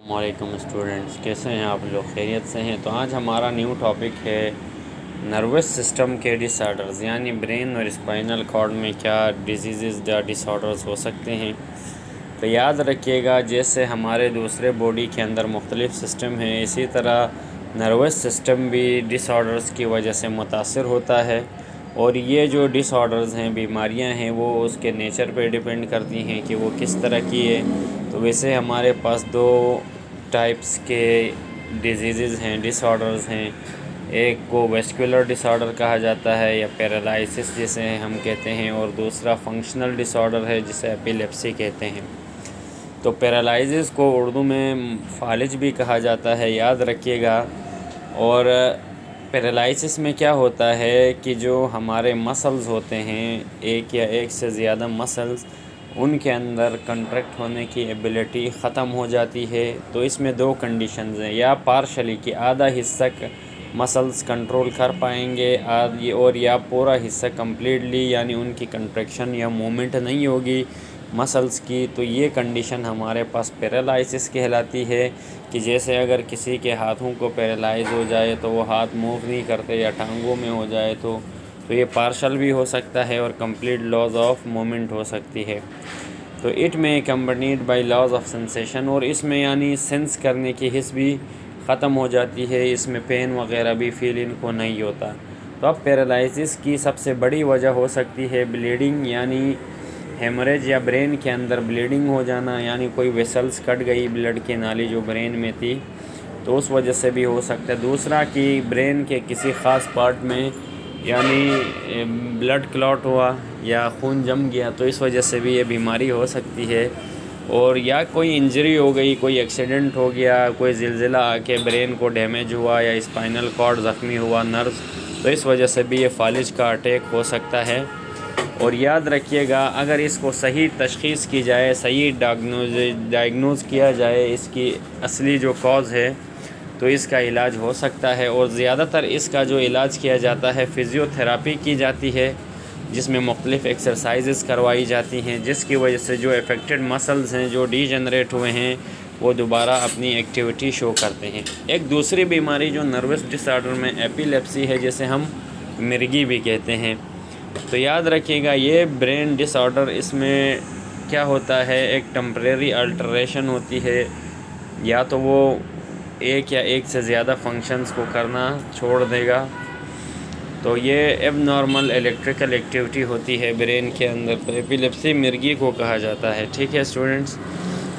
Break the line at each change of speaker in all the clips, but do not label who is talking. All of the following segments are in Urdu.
السلام علیکم اسٹوڈنٹس، کیسے ہیں آپ لوگ؟ خیریت سے ہیں؟ تو آج ہمارا نیو ٹاپک ہے نروس سسٹم کے ڈس آرڈرز، یعنی برین اور اسپائنل کارڈ میں کیا ڈیزیزز یا ڈس آرڈرز ہو سکتے ہیں۔ تو یاد رکھیے گا، جیسے ہمارے دوسرے باڈی کے اندر مختلف سسٹم ہیں، اسی طرح نروس سسٹم بھی ڈس آرڈرز کی وجہ سے متاثر ہوتا ہے، اور یہ جو ڈس آرڈرز ہیں، بیماریاں ہیں، وہ اس کے نیچر پہ ڈیپینڈ کرتی ہیں کہ وہ کس طرح کی ہے۔ تو ویسے ہمارے پاس دو ٹائپس کے ڈیزیزز ہیں، ڈس آرڈرز ہیں۔ ایک کو ویسکولر ڈس آرڈر کہا جاتا ہے یا پیرالائسس جسے ہم کہتے ہیں، اور دوسرا فنکشنل ڈس آرڈر ہے جسے ایپیلیپسی کہتے ہیں۔ تو پیرالائسس کو اردو میں فالج بھی کہا جاتا ہے، یاد رکھیے گا۔ اور پیرالائسس میں کیا ہوتا ہے کہ جو ہمارے مسلز ہوتے ہیں، ایک یا ایک سے زیادہ مسلز، ان کے اندر کنٹریکٹ ہونے کی ایبلٹی ختم ہو جاتی ہے۔ تو اس میں دو کنڈیشنز ہیں، یا پارشلی کہ آدھا حصہ مسلز کنٹرول کر پائیں گے اور یا پورا حصہ کمپلیٹلی، یعنی ان کی کنٹریکشن یا مومنٹ نہیں ہوگی مسلز کی۔ تو یہ کنڈیشن ہمارے پاس پیرالائسس کہلاتی ہے، کہ جیسے اگر کسی کے ہاتھوں کو پیرالائز ہو جائے تو وہ ہاتھ موو نہیں کرتے، یا ٹانگوں میں ہو جائے تو یہ پارشل بھی ہو سکتا ہے اور کمپلیٹ لاس آف مومنٹ ہو سکتی ہے۔ تو اٹ میں کمپنیڈ بائی لاس آف سینسیشن، اور اس میں یعنی سینس کرنے کی حس بھی ختم ہو جاتی ہے، اس میں پین وغیرہ بھی فیل ان کو نہیں ہوتا۔ تو اب پیرالائسس کی سب سے بڑی وجہ ہو سکتی ہے بلیڈنگ، یعنی ہیمریج یا برین کے اندر بلیڈنگ ہو جانا، یعنی کوئی ویسلز کٹ گئی، بلڈ کی نالی جو برین میں تھی، تو اس وجہ سے بھی ہو سکتا ہے۔ دوسرا کہ برین کے کسی خاص پارٹ میں یعنی بلڈ کلاٹ ہوا یا خون جم گیا، تو اس وجہ سے بھی یہ بیماری ہو سکتی ہے۔ اور یا کوئی انجری ہو گئی، کوئی ایکسیڈنٹ ہو گیا، کوئی زلزلہ آ کے برین کو ڈیمیج ہوا، یا اسپائنل کارڈ زخمی ہوا، نروز، تو اس وجہ سے بھی یہ فالج کا اٹیک ہو سکتا ہے۔ اور یاد رکھیے گا، اگر اس کو صحیح تشخیص کی جائے، صحیح ڈائگنوز کیا جائے اس کی اصلی جو کاز ہے، تو اس کا علاج ہو سکتا ہے۔ اور زیادہ تر اس کا جو علاج کیا جاتا ہے، فزیو تھراپی کی جاتی ہے، جس میں مختلف ایکسرسائزز کروائی جاتی ہیں، جس کی وجہ سے جو افیکٹڈ مسلز ہیں، جو ڈی جنریٹ ہوئے ہیں، وہ دوبارہ اپنی ایکٹیویٹی شو کرتے ہیں۔ ایک دوسری بیماری جو نروس ڈس آرڈر میں ایپیلیپسی ہے، جسے ہم مرگی بھی کہتے ہیں۔ تو یاد رکھیے گا، یہ برین ڈس آرڈر، اس میں کیا ہوتا ہے، ایک ٹمپریری الٹریشن ہوتی ہے، یا تو وہ ایک یا ایک سے زیادہ فنکشنز کو کرنا چھوڑ دے گا۔ تو یہ ایب نارمل الیکٹریکل ایکٹیویٹی ہوتی ہے برین کے اندر، تو ایپیلیپسی مرگی کو کہا جاتا ہے۔ ٹھیک ہے اسٹوڈنٹس؟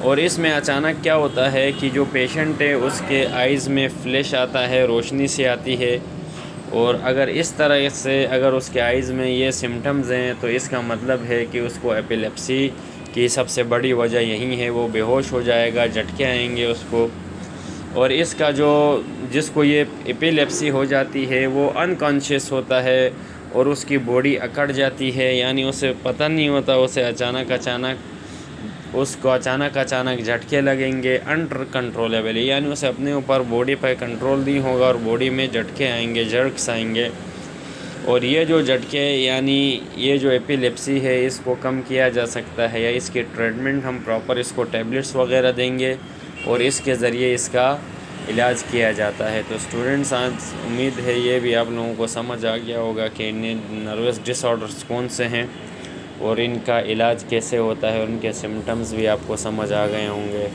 اور اس میں اچانک کیا ہوتا ہے کہ جو پیشنٹ ہے اس کے آئیز میں فلیش آتا ہے، روشنی سی آتی ہے، اور اگر اس طرح سے اگر اس کے آئیز میں یہ سمٹمز ہیں، تو اس کا مطلب ہے کہ اس کو ایپیلیپسی کی سب سے بڑی وجہ یہی ہے، وہ بے ہوش ہو جائے گا، جھٹکے آئیں گے اس کو۔ اور اس کا جس کو یہ ایپیلیپسی ہو جاتی ہے، وہ انکانشیس ہوتا ہے، اور اس کی باڈی اکڑ جاتی ہے، یعنی اسے پتہ نہیں ہوتا، اس کو اچانک جھٹکے لگیں گے، انڈر کنٹرولبل، یعنی اسے اپنے اوپر باڈی پہ کنٹرول نہیں ہوگا، اور باڈی میں جھٹکے آئیں گے، جرکس آئیں گے۔ اور یہ جو جھٹکے، یعنی یہ جو ایپیلیپسی ہے، اس کو کم کیا جا سکتا ہے، یا اس کی ٹریٹمنٹ ہم پراپر اس کو ٹیبلٹس وغیرہ دیں گے، اور اس کے ذریعے اس کا علاج کیا جاتا ہے۔ تو اسٹوڈنٹس، آج امید ہے یہ بھی آپ لوگوں کو سمجھ آ گیا ہوگا کہ نروس ڈس آرڈرز کون سے ہیں، اور ان کا علاج کیسے ہوتا ہے، اور ان کے سمٹمز بھی آپ کو سمجھ آ گئے ہوں گے۔